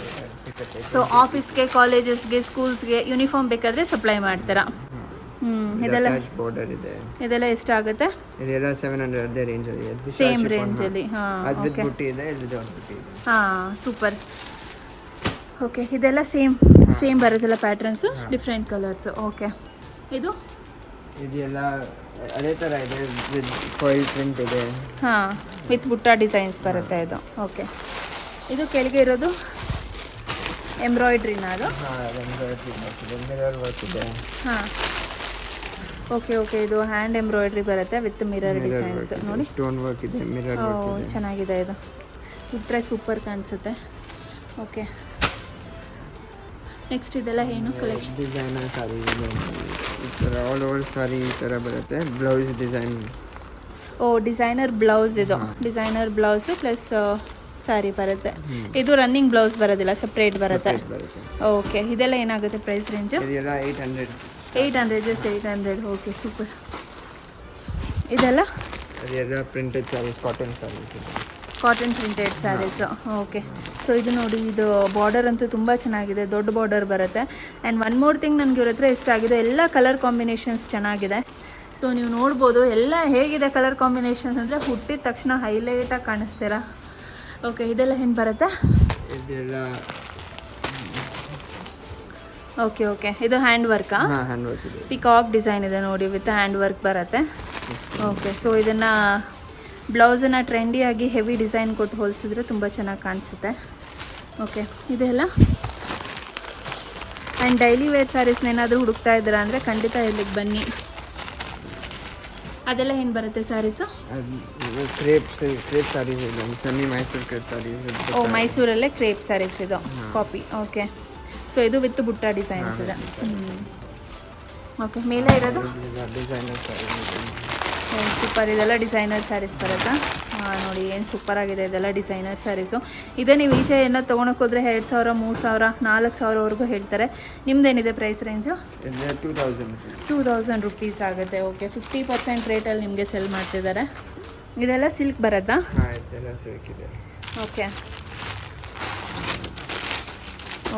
ಸಿಗುತ್ತೆ. ಸೊ ಆಫೀಸ್ಗೆ, ಕಾಲೇಜಸ್ಗೆ, ಸ್ಕೂಲ್ಸ್ಗೆ ಯೂನಿಫಾರ್ಮ್ ಬೇಕಾದರೆ ಸಪ್ಲೈ ಮಾಡ್ತೀರಾ? ಇದೆಲ್ಲ ಬಾರ್ಡರ್ ಇದೆ. ಇದೆಲ್ಲ ಎಷ್ಟಾಗುತ್ತೆ? ಇದೆಲ್ಲ 700 ಅದೇ ರೇಂಜಲ್ಲಿ ಇದೆ. ಸೇಮ್ ರೇಂಜಲ್ಲಿ. ಹಾಂ ಓಕೆ. ಬುಟ್ಟಿ ಇದೆ, ಇದು ಬುಟ್ಟಿ ಇದೆ. ಹಾಂ ಸೂಪರ್. ಓಕೆ, ಇದೆಲ್ಲ ಸೇಮ್ ಬರುತ್ತಲ್ಲ ಪ್ಯಾಟ್ರನ್ಸು, ಡಿಫ್ರೆಂಟ್ ಕಲರ್ಸು. ಓಕೆ, ಇದೆಲ್ಲ ಅದೇ ಥರ ಇದೆ, ವಿತ್ ಫಾಯಿಲ್ ಪ್ರಿಂಟ್ ಇದೆ. ಹಾಂ, ವಿತ್ ಬುಟ್ಟ ಡಿಸೈನ್ಸ್ ಬರುತ್ತೆ ಇದು. ಓಕೆ, ಇದು ಕೆಳಗೆ ಇರೋದು ಎಂಬ್ರಾಯ್ಡ್ರಿನ ಅದು? ಹಾಂ, ಎಂಬ್ರಾಯ್ಡ್ರಿ ಇದೆ, ಮಿರರ್ ವರ್ಕ್ ಇದೆ. ಹಾಂ ಓಕೆ ಓಕೆ, ಇದು ಹ್ಯಾಂಡ್ ಎಂಬ್ರಾಯ್ಡ್ರಿ ಬರುತ್ತೆ ವಿತ್ ಮಿರರ್ ಡಿಸೈನ್ಸ್. ನೋಡಿ ಸ್ಟೋನ್ ವರ್ಕ್ ಇದೆ, ಮಿರರ್ ವರ್ಕ್ ಇದೆ. ಚೆನ್ನಾಗಿದೆ ಇದು, ಉಟ್ರೆ ಸೂಪರ್ ಕಾಣಿಸುತ್ತೆ. ಓಕೆ, ನೆಕ್ಸ್ಟ್ ಇದೆಲ್ಲ ಏನು ಕಲೆಕ್ಷನ್? ಡಿಸೈನರ್ ಸಾರಿ ಇದೆ, ಈ ಥರ ಆಲ್ ಓವರ್ ಸಾರಿ ಈ ಥರ ಬರುತ್ತೆ. Blouse design. Oh, designer blouse ಇದು. ಡಿಸೈನರ್ ಬ್ಲೌಸು ಪ್ಲಸ್ ಸ್ಯಾರಿ ಬರುತ್ತೆ. ಇದು ರನ್ನಿಂಗ್ ಬ್ಲೌಸ್ ಬರೋದಿಲ್ಲ, ಸಪ್ರೇಟ್ ಬರುತ್ತೆ. ಓಕೆ, ಇದೆಲ್ಲ ಏನಾಗುತ್ತೆ ಪ್ರೈಸ್ ರೇಂಜು? ಇದೆಲ್ಲ 800. 800, ಜಸ್ಟ್ 800. Okay super. ಇದೆಲ್ಲ ಅದೆಲ್ಲ ಪ್ರಿಂಟೆಡ್ ಸ್ಯಾರೀಸ್, ಕಾಟನ್ ಸ್ಯಾರೀಸ್ ಇದೆ. Cotton printed sarees. Okay, so ಇದು ನೋಡಿ, ಇದು ಬಾರ್ಡರ್ ಅಂತೂ ತುಂಬ ಚೆನ್ನಾಗಿದೆ, ದೊಡ್ಡ ಬಾರ್ಡರ್ ಬರುತ್ತೆ. ಆ್ಯಂಡ್ ಒನ್ ಮೋರ್ ಥಿಂಗ್ ನನಗೆ ಇವ್ರ ಹತ್ರ ಇಷ್ಟ ಆಗಿದೆ, ಎಲ್ಲ ಕಲರ್ ಕಾಂಬಿನೇಷನ್ಸ್ ಚೆನ್ನಾಗಿದೆ. ಸೊ ನೀವು ನೋಡ್ಬೋದು ಎಲ್ಲ ಹೇಗಿದೆ ಕಲರ್ ಕಾಂಬಿನೇಷನ್ಸ್ ಅಂದರೆ ಹುಟ್ಟಿದ ತಕ್ಷಣ ಹೈಲೈಟಾಗಿ ಕಾಣಿಸ್ತೀರಾ. ಓಕೆ, ಇದೆಲ್ಲ ಏನು ಬರುತ್ತೆ? ಇದೆಲ್ಲ ಓಕೆ ಓಕೆ, ಇದು ಹ್ಯಾಂಡ್ ವರ್ಕಾ? ಹ್ಯಾಂಡ್ ವರ್ಕ್ ಇದೆ. ಪಿಕಾಕ್ ಡಿಸೈನ್ ಇದೆ ನೋಡಿ, ವಿತ್ ಹ್ಯಾಂಡ್ ವರ್ಕ್ ಬರುತ್ತೆ. ಓಕೆ, ಸೊ ಇದನ್ನು ಬ್ಲೌಸನ್ನು ಟ್ರೆಂಡಿಯಾಗಿ ಹೆವಿ ಡಿಸೈನ್ ಕೊಟ್ಟು ಹೋಲಿಸಿದ್ರೆ ತುಂಬ ಚೆನ್ನಾಗಿ ಕಾಣಿಸುತ್ತೆ. ಓಕೆ, ಇದೆಲ್ಲ ಆ್ಯಂಡ್ ಡೈಲಿ ವೇರ್ ಸ್ಯಾರೀಸ್ನ ಏನಾದರೂ ಹುಡುಕ್ತಾ ಇದ್ದೀರಾ ಅಂದರೆ ಖಂಡಿತ ಇಲ್ಲಿಗೆ ಬನ್ನಿ. ಅದೆಲ್ಲ ಏನು ಬರುತ್ತೆ ಸ್ಯಾರೀಸು? ಕ್ರೇಪ್ ಸ್ಯಾರೀಸ್ ಇದೆ, ಸೆಮಿ ಮೈಸೂರು ಕ್ರೇಪ್ ಸ್ಯಾರೀಸ್. ಓ, ಮೈಸೂರಲ್ಲೇ ಕ್ರೇಪ್ ಸ್ಯಾರೀಸ್ ಇದು ಕಾಪಿ. ಓಕೆ, ಸೊ ಇದು ವಿತ್ ಬುಟ್ಟ ಡಿಸೈನ್ಸ್ ಇದೆ. ಓಕೆ, ಮೇಲೆ ಇರೋದು ಡಿಸೈನರ್ ಸ್ಯಾರೀಸ್. ಸೂಪರ್, ಇದೆಲ್ಲ ಡಿಸೈನರ್ ಸ್ಯಾರೀಸ್ ಬರುತ್ತಾ? ಹಾಂ ನೋಡಿ, ಏನು ಸೂಪರ್ ಆಗಿದೆ, ಇದೆಲ್ಲ ಡಿಸೈನರ್ ಸ್ಯಾರೀಸು. ಇದೇ ನೀವು ಈಚೆ ಏನೋ ತೊಗೊಳಕ್ಕೆ ಹೋದರೆ 2000, 3000, 4000ವರೆಗೂ ಹೇಳ್ತಾರೆ. ನಿಮ್ದೇನಿದೆ ಪ್ರೈಸ್ ರೇಂಜು? 2000 ರುಪೀಸ್ ಆಗುತ್ತೆ. ಓಕೆ, 50% ರೇಟಲ್ಲಿ ನಿಮಗೆ ಸೆಲ್ ಮಾಡ್ತಿದ್ದಾರೆ. ಇದೆಲ್ಲ ಸಿಲ್ಕ್ ಬರುತ್ತಾ? ಹಾಂ, ಇದೆಲ್ಲ ಸಿಲ್ಕ್ ಇದೆ. Okay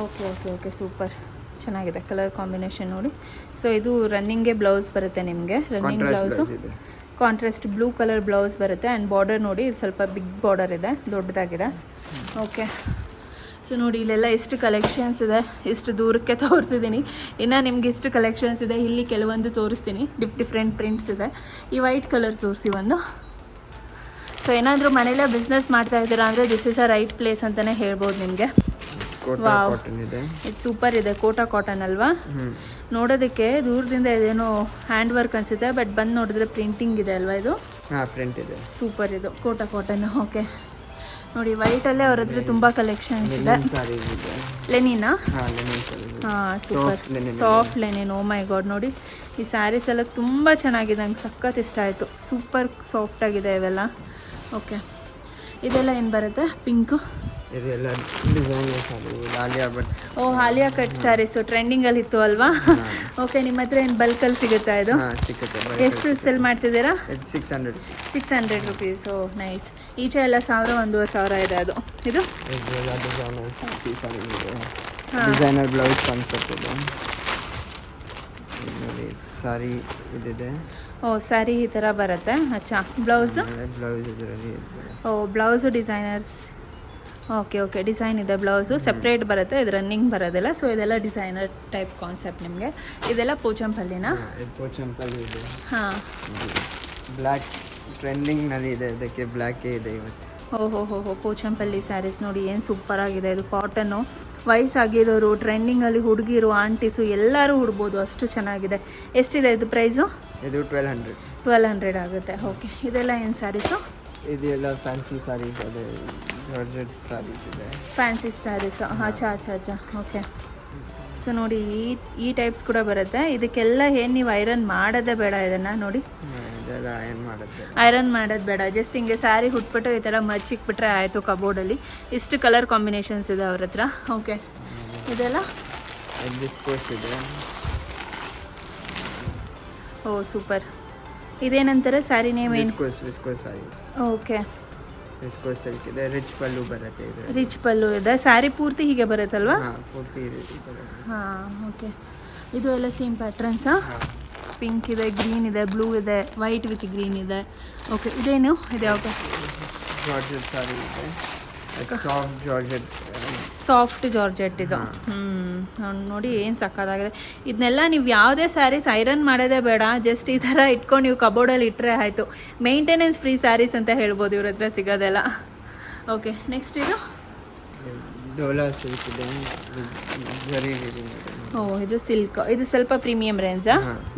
okay okay okay, super, ಚೆನ್ನಾಗಿದೆ ಕಲರ್ ಕಾಂಬಿನೇಷನ್ ನೋಡಿ. ಸೊ ಇದು ರನ್ನಿಂಗ್ಗೆ ಬ್ಲೌಸ್ ಬರುತ್ತೆ ನಿಮಗೆ, running blouse contrast blue colour blouse ಬರುತ್ತೆ. ಆ್ಯಂಡ್ ಬಾರ್ಡರ್ ನೋಡಿ, ಸ್ವಲ್ಪ ಬಿಗ್ ಬಾರ್ಡರ್ ಇದೆ, ದೊಡ್ಡದಾಗಿದೆ. ಓಕೆ, ಸೊ ನೋಡಿ ಇಲ್ಲೆಲ್ಲ ಎಷ್ಟು ಕಲೆಕ್ಷನ್ಸ್ ಇದೆ, ಇಷ್ಟು ದೂರಕ್ಕೆ ತೋರಿಸಿದ್ದೀನಿ. ಇನ್ನು ನಿಮ್ಗೆ ಇಷ್ಟು ಕಲೆಕ್ಷನ್ಸ್ ಇದೆ, ಇಲ್ಲಿ ಕೆಲವೊಂದು ತೋರಿಸ್ತೀನಿ. ಡಿಫ್ರೆಂಟ್ ಪ್ರಿಂಟ್ಸ್ ಇದೆ. ಈ ವೈಟ್ ಕಲರ್ ತೋರಿಸಿ ಒಂದು. ಸೊ ಏನಾದರೂ ಮನೇಲೇ ಬಿಸ್ನೆಸ್ ಮಾಡ್ತಾ ಇದ್ದೀರಾ ಅಂದರೆ this is a right place ಅಂತಲೇ ಹೇಳ್ಬೋದು ನಿಮಗೆ. ವಾವ್, ಇದು ಸೂಪರ್ ಇದೆ. ಕೋಟಾ ಕಾಟನ್ ಅಲ್ವಾ? ನೋಡೋದಕ್ಕೆ ದೂರದಿಂದ ಇದೇನೋ ಹ್ಯಾಂಡ್ ವರ್ಕ್ ಅನಿಸುತ್ತೆ, ಬಟ್ ಬಂದು ನೋಡಿದ್ರೆ ಪ್ರಿಂಟಿಂಗ್ ಇದೆ ಅಲ್ವಾ ಇದು? ಹಾಂ, ಪ್ರಿಂಟ್ ಇದೆ. ಸೂಪರ್, ಇದು ಕೋಟಾ ಕಾಟನ್. ಓಕೆ ನೋಡಿ, ವೈಟಲ್ಲೇ ಅವ್ರ ಹತ್ರ ತುಂಬ ಕಲೆಕ್ಷನ್ಸ್ ಇದೆ. ಲೆನಿನಾ? ಹಾಂ, ಸೂಪರ್, ಸಾಫ್ಟ್ ಲೆನಿನ್. ಓ ಮೈ ಗಾಡ್, ನೋಡಿ ಈ ಸ್ಯಾರೀಸ್ ಎಲ್ಲ ತುಂಬ ಚೆನ್ನಾಗಿದೆ, ನಂಗೆ ಸಖತ್ ಇಷ್ಟ ಆಯಿತು. ಸೂಪರ್ ಸಾಫ್ಟಾಗಿದೆ ಇವೆಲ್ಲ. ಓಕೆ, ಇದೆಲ್ಲ ಏನು ಬರುತ್ತೆ? ಪಿಂಕು. ಇದೆಲ್ಲ ಡಿಸೈನರ್ ಸಾರಿ, ಆಲಿಯಾ ಭಟ್. ಓ, ಆಲಿಯಾ ಕಟ್ ಸ್ಯಾರೀಸು ಟ್ರೆಂಡಿಂಗಲ್ಲಿ ಇತ್ತು ಅಲ್ವಾ? ಓಕೆ, ನಿಮ್ಮ ಹತ್ರ ಏನು ಬಲ್ಕಲ್ಲಿ ಸಿಗುತ್ತಾ ಇದು? ಸಿಗುತ್ತೆ. ಎಷ್ಟು ಸೆಲ್ ಮಾಡ್ತಿದ್ದೀರಾ? 600 ರುಪೀಸ್. ಓ ನೈಸ್. ಈಚೆ ಎಲ್ಲ 1000, 1500 ಇದೆ ಅದು. ಇದು ಡಿಸೈನರ್ ಬ್ಲೌಸ್ ಕಾನ್ಸೆಪ್ಟ್ ಇದೆ ನೋಡಿ. ಸಾರಿ ಇದಿದೆ. ಓ, ಸ್ಯಾರಿ ಈ ಥರ ಬರುತ್ತೆ. ಅಚ್ಚಾ, ಬ್ಲೌಸು? ಬ್ಲೌಸ್ ಇದರಲ್ಲಿ. Oh, blouse designers. Okay okay, design ಇದೆ ಬ್ಲೌಸು, ಸಪ್ರೇಟ್ ಬರುತ್ತೆ, ಇದು ರನ್ನಿಂಗ್ ಬರೋದಿಲ್ಲ. ಸೊ ಇದೆಲ್ಲ ಡಿಸೈನರ್ ಟೈಪ್ ಕಾನ್ಸೆಪ್ಟ್ ನಿಮಗೆ. ಇದೆಲ್ಲ ಪೋಚಂಪಲ್ಲಿನಾ? ಪೋಚಂಪಲ್ಲಿ ಇದೆ. ಹಾಂ, ಬ್ಲ್ಯಾಕ್ ಟ್ರೆಂಡಿಂಗ್ನಲ್ಲಿ ಇದೆ, ಅದಕ್ಕೆ ಬ್ಲ್ಯಾಕೇ ಇದೆ ಇವತ್ತು. ಓಹೋ ಪೋಚಂಪಲ್ಲಿ ಸ್ಯಾರೀಸ್ ನೋಡಿ ಏನು ಸೂಪರ್ ಆಗಿದೆ. ಇದು ಕಾಟನ್ನು, ವಯಸ್ಸಾಗಿರೋರು, ಟ್ರೆಂಡಿಂಗಲ್ಲಿ ಹುಡುಗಿರು, ಆಂಟೀಸು ಎಲ್ಲರೂ ಉಡ್ಬೋದು, ಅಷ್ಟು ಚೆನ್ನಾಗಿದೆ. ಎಷ್ಟಿದೆ ಇದು ಪ್ರೈಸು? ಇದು 1200. 1200 ಆಗುತ್ತೆ. ಓಕೆ, ಇದೆಲ್ಲ ಏನು ಸ್ಯಾರೀಸು? ಇದೆಲ್ಲ ಫ್ಯಾನ್ಸಿ ಸಾರೀಸ್ ಅದೇ, ಜಾರ್ಜೆಟ್ ಸಾರೀಸ್ ಇದೆ. ಫ್ಯಾನ್ಸಿ ಸ್ಯಾರೀಸ್, ಅಚ್ಚಾ ಓಕೆ. ಸೊ ನೋಡಿ ಈ ಟೈಪ್ಸ್ ಕೂಡ ಬರುತ್ತೆ. ಇದಕ್ಕೆಲ್ಲ ಏನು ನೀವು ಐರನ್ ಮಾಡೋದೇ ಬೇಡ. ಇದನ್ನು ನೋಡಿ, ಇದೆಲ್ಲ ಐರನ್ ಮಾಡೋದು ಬೇಡ. ಜಸ್ಟ್ ಹಿಂಗೆ ಸ್ಯಾರಿ ಹುಟ್ಬಿಟ್ಟು ಈ ಥರ ಮಚ್ಚಿಕ್ಬಿಟ್ರೆ ಆಯಿತು ಕಬೋರ್ಡಲ್ಲಿ. ಇಷ್ಟು ಕಲರ್ ಕಾಂಬಿನೇಷನ್ಸ್ ಇದೆ ಅವ್ರ ಹತ್ರ. ಓಕೆ, ಇದೆಲ್ಲ ವಿಸ್ಕೋಸ್ ಇದೆ. Oh super. ಇದೇನಂತಾರೆ ಸ್ಯಾರಿ ನೇಮ್ ಏನು? Viscose sarees. Okay, viscose silk ಇದೆ. ರಿಚ್ ಪಲ್ಲು ಬರುತ್ತೆ. ಇದು ರಿಚ್ ಪಲ್ಲು ಇದೆ. ಸ್ಯಾರಿ ಪೂರ್ತಿ ಹೀಗೆ ಬರುತ್ತಲ್ವಾ? ಪೂರ್ತಿ ಬರುತ್ತೆ. ಹಾಂ ಓಕೆ. ಇದು ಎಲ್ಲ ಸೇಮ್ ಪ್ಯಾಟ್ರನ್ಸಾ? ಪಿಂಕ್ ಇದೆ, ಗ್ರೀನ್ ಇದೆ, ಬ್ಲೂ ಇದೆ, ವೈಟ್ ವಿತ್ ಗ್ರೀನ್ ಇದೆ. ಓಕೆ, ಇದೇನು ಇದು? ಯಾವುದು? ಜಾರ್ಜೆಟ್ ಸಾರಿ ಇದೆ. Soft georgette. ಸಾಫ್ಟ್ ಜಾರ್ಜೆಟ್ ಇದು. ನೋಡಿ ಏನು ಸಕ್ಕತ್ತಾಗಿದೆ. ಇದನ್ನೆಲ್ಲ ನೀವು ಯಾವುದೇ ಸ್ಯಾರೀಸ್ ಐರನ್ ಮಾಡೋದೇ ಬೇಡ. ಜಸ್ಟ್ ಈ ಥರ ಇಟ್ಕೊಂಡು ನೀವು ಕಬೋರ್ಡಲ್ಲಿ ಇಟ್ಟರೆ ಆಯಿತು. ಮೇಂಟೆನೆನ್ಸ್ ಫ್ರೀ ಸ್ಯಾರೀಸ್ ಅಂತ ಹೇಳ್ಬೋದು ಇವ್ರ ಹತ್ರ ಸಿಗೋದೆಲ್ಲ. ಓಕೆ, ನೆಕ್ಸ್ಟ್ ಇದು ಡೋಲಾ ಸಿಲ್ಕ್ ಇದೆ. ಓ ಇದು ಸಿಲ್ಕ್. ಇದು ಸ್ವಲ್ಪ ಪ್ರೀಮಿಯಂ ರೇಂಜಾ?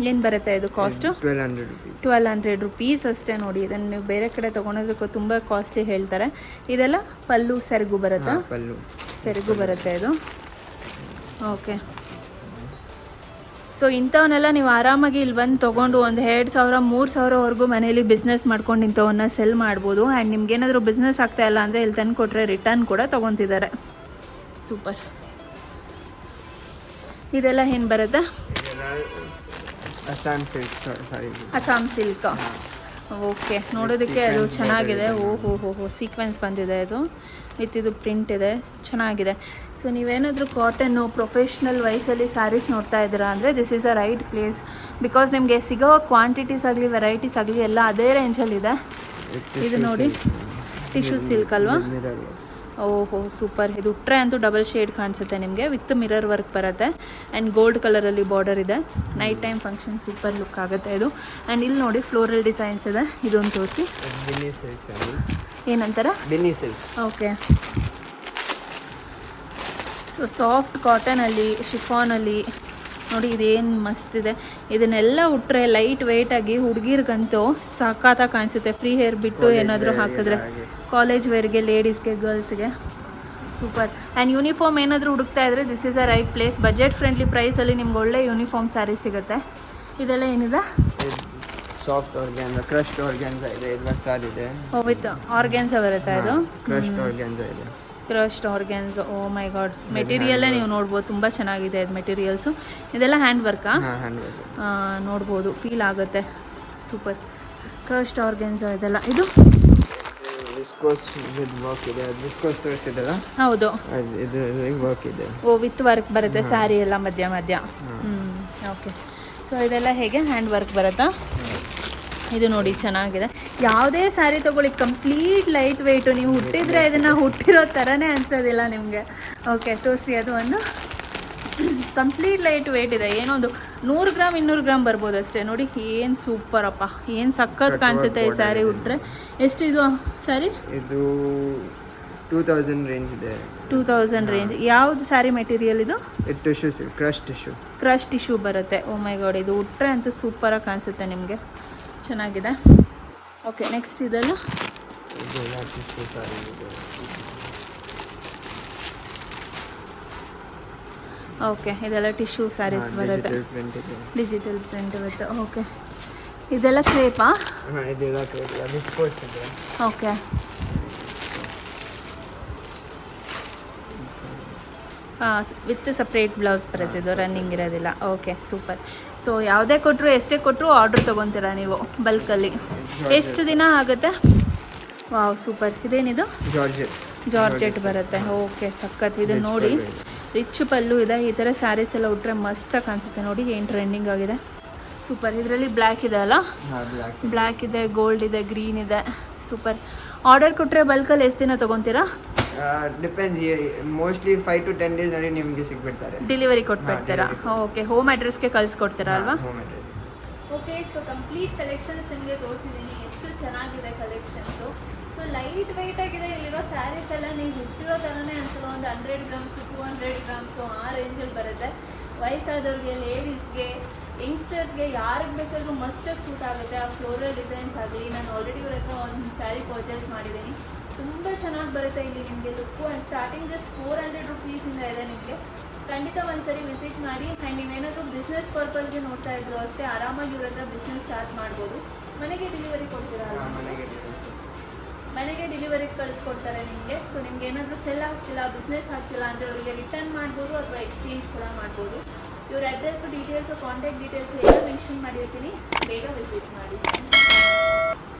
ಏನು ಬರುತ್ತೆ ಇದು ಕಾಸ್ಟು? 1200 ರುಪೀಸ್ ಅಷ್ಟೇ. ನೋಡಿ, ಇದನ್ನು ನೀವು ಬೇರೆ ಕಡೆ ತೊಗೊಳೋದಕ್ಕೂ ತುಂಬ ಕಾಸ್ಟ್ಲಿ ಹೇಳ್ತಾರೆ. ಇದೆಲ್ಲ ಪಲ್ಲು ಸೆರಗು ಬರುತ್ತಾ? ಪಲ್ಲು ಸೆರಗು ಬರುತ್ತೆ ಇದು. ಓಕೆ, ಸೊ ಇಂಥವನ್ನೆಲ್ಲ ನೀವು ಆರಾಮಾಗಿ ಇಲ್ಲಿ ಬಂದು ತೊಗೊಂಡು ಒಂದು 2000-3000ವರೆಗೂ ಮನೇಲಿ ಬಿಸ್ನೆಸ್ ಮಾಡ್ಕೊಂಡು ಇಂಥವನ್ನ ಸೆಲ್ ಮಾಡ್ಬೋದು. ಆ್ಯಂಡ್ ನಿಮ್ಗೇನಾದರೂ ಬಿಸ್ನೆಸ್ ಆಗ್ತಾ ಇಲ್ಲ ಅಂದರೆ ಇಲ್ಲಿ ತಂದು ಕೊಟ್ಟರೆ ರಿಟರ್ನ್ ಕೂಡ ತೊಗೊತಿದ್ದಾರೆ. ಸೂಪರ್. ಇದೆಲ್ಲ ಏನು ಬರುತ್ತೆ? ಅಸ್ಸಾಂ ಸಿಲ್ಕ್. ಓಕೆ, ನೋಡೋದಕ್ಕೆ ಅದು ಚೆನ್ನಾಗಿದೆ. ಓಹೋ ಸೀಕ್ವೆನ್ಸ್ ಬಂದಿದೆ ಇದು ವಿತ್ ಇದು ಪ್ರಿಂಟ್ ಇದೆ, ಚೆನ್ನಾಗಿದೆ. ಸೊ ನೀವೇನಾದರೂ ಕಾಟನ್ನು ಪ್ರೊಫೆಷ್ನಲ್ ವೈಸಲ್ಲಿ ಸ್ಯಾರೀಸ್ ನೋಡ್ತಾ ಇದ್ದೀರಾ ಅಂದರೆ this is a right place. Because ನಿಮಗೆ ಸಿಗೋ ಕ್ವಾಂಟಿಟೀಸ್ ಆಗಲಿ ವೆರೈಟೀಸ್ ಆಗಲಿ ಎಲ್ಲ ಅದೇ ರೇಂಜಲ್ಲಿದೆ. ಇದು ನೋಡಿ, ಟಿಶ್ಯೂ ಸಿಲ್ಕ್ ಅಲ್ವಾ? ಓಹೋ ಸೂಪರ್. ಇದು ಉಟ್ರೆ ಅಂತೂ ಡಬಲ್ ಶೇಡ್ ಕಾಣಿಸುತ್ತೆ ನಿಮಗೆ. ವಿತ್ ಮಿರರ್ ವರ್ಕ್ ಬರುತ್ತೆ ಆ್ಯಂಡ್ ಗೋಲ್ಡ್ ಕಲರಲ್ಲಿ ಬಾರ್ಡರ್ ಇದೆ. Night time function super look ಆಗುತ್ತೆ ಇದು. ಆ್ಯಂಡ್ ಇಲ್ಲಿ ನೋಡಿ ಫ್ಲೋರಲ್ ಡಿಸೈನ್ಸ್ ಇದೆ. ಇದೊಂದು ತೋರಿಸಿ. ಏನಂತಾರ? ಬೆನ್ನಿ ಸಿಲ್ಕ್. ಓಕೆ, ಸೊ ಸಾಫ್ಟ್ ಕಾಟನಲ್ಲಿ, ಶಿಫಾನಲ್ಲಿ ನೋಡಿ ಇದೇನು ಮಸ್ತಿದೆ. ಇದನ್ನೆಲ್ಲ ಉಟ್ರೆ ಲೈಟ್ ವೆಯ್ಟಾಗಿ ಹುಡುಗಿರ್ಗಂತೂ ಸಖತ್ತಾಗಿ ಕಾಣಿಸುತ್ತೆ. ಫ್ರೀ ಹೇರ್ ಬಿಟ್ಟು ಏನಾದರೂ ಹಾಕಿದ್ರೆ ಕಾಲೇಜ್ ವೇರ್ಗೆ, ಲೇಡೀಸ್ಗೆ, ಗರ್ಲ್ಸ್ಗೆ ಸೂಪರ್. ಆ್ಯಂಡ್ ಯೂನಿಫಾರ್ಮ್ ಏನಾದರೂ ಹುಡುಕ್ತಾ ಇದ್ದರೆ this is a right place. Budget friendly ಪ್ರೈಸಲ್ಲಿ ನಿಮ್ಗೆ ಒಳ್ಳೆ ಯೂನಿಫಾರ್ಮ್ ಸ್ಯಾರಿ ಸಿಗುತ್ತೆ. ಇದೆಲ್ಲ ಏನಿದೆ? ಸಾಫ್ಟ್ ಆರ್ಗ್ಯಾನ್ಸ, ಕ್ರಶ್ಡ್ ಆರ್ಗ್ಯಾನ್ಸ ಇದೆ. ಇದು ಮಸಾಲ ಇದೆ. ಓ ವಿತ್ ಆರ್ಗ್ಯಾನ್ಸ ಬರುತ್ತೆ ಇದು. ಕ್ರಶ್ಡ್ ಆರ್ಗ್ಯಾನ್ಸ ಇದೆ. Crushed organza. ಓ ಮೈ ಗಾಡ್, ಮೆಟೀರಿಯಲ್ಲೇ ನೀವು ನೋಡ್ಬೋದು, ತುಂಬ ಚೆನ್ನಾಗಿದೆ ಇದು ಮೆಟೀರಿಯಲ್ಸು. ಇದೆಲ್ಲ ಹ್ಯಾಂಡ್ ವರ್ಕಾ? ನೋಡ್ಬೋದು, ಫೀಲ್ ಆಗುತ್ತೆ. ಸೂಪರ್. ಕ್ರಶ್ಡ್ ಆರ್ಗ್ಯಾನ್ಸ್ ಇದೆಲ್ಲ. ಇದು ವಿಸ್ಕೋಸ್ ವಿತ್ ವರ್ಕ್ ಇದೆ. ವಿಸ್ಕೋಸ್ ತೋರಿಸ್ತಿದ್ದಲ್ಲ? ಹೌದು, ಇದು ವರ್ಕ್ ಇದೆ. ಓ ವಿತ್ ವರ್ಕ್ ಬರುತ್ತೆ ಸ್ಯಾರಿ ಎಲ್ಲ ಮಧ್ಯ. ಓಕೆ, ಸೊ ಇದೆಲ್ಲ ಹೇಗೆ ಹ್ಯಾಂಡ್ ವರ್ಕ್ ಬರುತ್ತಾ? ಇದು ನೋಡಿ ಚೆನ್ನಾಗಿದೆ. ಯಾವುದೇ ಸ್ಯಾರಿ ತೊಗೊಳ್ಳಿ, ಕಂಪ್ಲೀಟ್ ಲೈಟ್ ವೆಯ್ಟು. ನೀವು ಹುಟ್ಟಿದ್ರೆ ಇದನ್ನು ಹುಟ್ಟಿರೋ ಥರನೇ ಅನಿಸೋದಿಲ್ಲ ನಿಮಗೆ. ಓಕೆ, ತೋರಿಸಿ. ಅದು ಒಂದು ಕಂಪ್ಲೀಟ್ ಲೈಟ್ ವೆಯ್ಟ್ ಇದೆ. ಏನೊಂದು 100 ಗ್ರಾಮ್ 200 ಗ್ರಾಮ್ ಬರ್ಬೋದು ಅಷ್ಟೇ. ನೋಡಿ ಏನು ಸೂಪರಪ್ಪ, ಏನು ಸಖತ್ ಕಾಣಿಸುತ್ತೆ ಈ ಸ್ಯಾರಿ ಉಟ್ರೆ. ಎಷ್ಟು ಇದು ಸ್ಯಾರಿ? ಇದು 2000 ರೇಂಜ್ ಇದೆ. 2000 ರೇಂಜ್. ಯಾವುದು ಸ್ಯಾರಿ ಮೆಟೀರಿಯಲ್ ಇದು? ಟಿಶ್ಯೂ ಸಿಲ್ಕ್, ಕ್ರಶ್ ಟಿಶ್ಯೂ ಬರುತ್ತೆ. ಓ ಮೈ ಗಾಡ್, ಇದು ಉಟ್ರೆ ಅಂತೂ ಸೂಪರಾಗಿ ಕಾಣಿಸುತ್ತೆ ನಿಮಗೆ, ಚೆನ್ನಾಗಿದೆ. ಓಕೆ, ನೆಕ್ಸ್ಟ್ ಇದೆಲ್ಲ ಓಕೆ, ಇದೆಲ್ಲ ಟಿಶ್ಯೂ ಸ್ಯಾರೀಸ್ ಬರುತ್ತೆ. ಡಿಜಿಟಲ್ ಪ್ರಿಂಟ್ ಬರುತ್ತೆ. ಓಕೆ, ಇದೆಲ್ಲ ಕ್ರೇಪಾ? ಓಕೆ, ವಿತ್ ಸಪ್ರೇಟ್ ಬ್ಲೌಸ್ ಬರುತ್ತೆ. ಇದು ರನ್ನಿಂಗ್ ಇರೋದಿಲ್ಲ. Okay, super. ಸೊ ಯಾವುದೇ ಕೊಟ್ಟರು, ಎಷ್ಟೇ ಕೊಟ್ಟರು ಆರ್ಡ್ರ್ ತೊಗೊತೀರಾ ನೀವು ಬಲ್ಕಲ್ಲಿ. ಎಷ್ಟು ದಿನ ಆಗುತ್ತೆ? Wow super. ಇದೇನಿದು? ಜಾರ್ಜೆಟ್ ಬರುತ್ತೆ. ಓಕೆ, ಸಖತ್. ಇದು ನೋಡಿ ರಿಚ್ ಪಲ್ಲು ಇದೆ. ಈ ಥರ ಸ್ಯಾರೀಸ್ ಎಲ್ಲ ಉಟ್ರೆ ಮಸ್ತಾಗಿ ಕಾಣಿಸುತ್ತೆ. ನೋಡಿ ಏನು ಟ್ರೆಂಡಿಂಗ್ ಆಗಿದೆ. ಸೂಪರ್. ಇದರಲ್ಲಿ ಬ್ಲ್ಯಾಕ್ ಇದೆ ಅಲ್ಲ? ಬ್ಲ್ಯಾಕ್ ಇದೆ, ಗೋಲ್ಡ್ ಇದೆ, ಗ್ರೀನ್ ಇದೆ. ಸೂಪರ್. ಆರ್ಡರ್ ಕೊಟ್ಟರೆ ಬಲ್ಕಲ್ಲಿ ಎಷ್ಟು ದಿನ ತೊಗೊತೀರಾ? ಡಿಪೆಂಡ್ಸ್. ಮೋಸ್ಟ್ಲಿ 5 to 10 ಡೇಸ್ ನಲ್ಲಿ ನಿಮಗೆ ಸಿಗ್ಬಿಡ್ತಾರೆ. ಡೆಲಿವರಿ ಕೊಟ್ಬಿಡ್ತೀರಾ? ಓಕೆ, ಹೋಮ್ ಅಡ್ರೆಸ್ಗೆ ಕಳಿಸ್ಕೊಡ್ತೀರಾ ಅಲ್ವಾ? ಓಕೆ, ಸೊ ಕಂಪ್ಲೀಟ್ ಕಲೆಕ್ಷನ್ಸ್ ನಿಮಗೆ ತೋರಿಸಿದ್ದೀನಿ. ಎಷ್ಟು ಚೆನ್ನಾಗಿದೆ ಕಲೆಕ್ಷನ್ಸು. ಸೊ ಲೈಟ್ ವೆಯ್ಟ್ ಆಗಿದೆ. ಇಲ್ಲಿರೋ ಸ್ಯಾರೀಸ್ ಎಲ್ಲ ನೀವು ಹುಟ್ಟಿರೋ ಥರನೇ ಅನ್ಸಲ್ಲ. ಒಂದು 100 ಗ್ರಾಮ್ಸು 200 ಗ್ರಾಮ್ಸು ಆ ರೇಂಜಲ್ಲಿ ಬರುತ್ತೆ. ವಯಸ್ಸಾದವ್ರಿಗೆ, ಲೇಡೀಸ್ಗೆ, ಯಂಗ್ಸ್ಟರ್ಸ್ಗೆ ಯಾರಿಗೆ ಬೇಕಾದ್ರೂ ಮಸ್ಟಾಗಿ ಸೂಟ್ ಆಗುತ್ತೆ. ಆ ಫ್ಲೋರಲ್ ಡಿಸೈನ್ಸ್ ಆಗಲಿ. ನಾನು ಆಲ್ರೆಡಿ ಇವ್ರ ಹತ್ರ ಒಂದು ಸ್ಯಾರಿ ಪರ್ಚೇಸ್ ಮಾಡಿದ್ದೀನಿ. ತುಂಬ ಚೆನ್ನಾಗಿ ಬರುತ್ತೆ ಇಲ್ಲಿ ನಿಮಗೆ ಲುಕ್ಕು. ಆ್ಯಂಡ್ ಸ್ಟಾರ್ಟಿಂಗ್ ಜಸ್ಟ್ 400 ರುಪೀಸಿಂದ ಇದೆ ನಿಮಗೆ. ಖಂಡಿತ ಒಂದ್ಸರಿ ವಿಸಿಟ್ ಮಾಡಿ. ಆ್ಯಂಡ್ ನೀವೇನಾದರೂ ಬಿಸ್ನೆಸ್ ಪರ್ಪಸ್ಗೆ ನೋಡ್ತಾ ಇದ್ರು ಅಷ್ಟೇ ಆರಾಮಾಗಿ ಇವ್ರ ಹತ್ರ ಬಿಸ್ನೆಸ್ ಸ್ಟಾರ್ಟ್ ಮಾಡ್ಬೋದು. ಮನೆಗೆ ಡೆಲಿವರಿ ಕೊಡ್ತೀರಾ? ಮನೆಗೆ ಡೆಲಿವರಿ ಕಳಿಸ್ಕೊಡ್ತಾರೆ ನಿಮಗೆ. ಸೊ ನಿಮ್ಗೆ ಏನಾದರೂ ಸೆಲ್ ಆಗ್ತಿಲ್ಲ, ಬಿಸ್ನೆಸ್ ಆಗ್ತಿಲ್ಲ ಅಂದರೆ ಅವರಿಗೆ ರಿಟರ್ನ್ ಮಾಡ್ಬೋದು ಅಥವಾ ಎಕ್ಸ್ಚೇಂಜ್ ಕೂಡ ಮಾಡ್ಬೋದು. ಇವ್ರ ಅಡ್ರೆಸ್ಸು, ಡೀಟೇಲ್ಸು, ಕಾಂಟ್ಯಾಕ್ಟ್ ಡೀಟೇಲ್ಸು ಎಲ್ಲ ಮೆನ್ಷನ್ ಮಾಡಿರ್ತೀನಿ. ಬೇಗ ವಿಸಿಟ್ ಮಾಡಿ.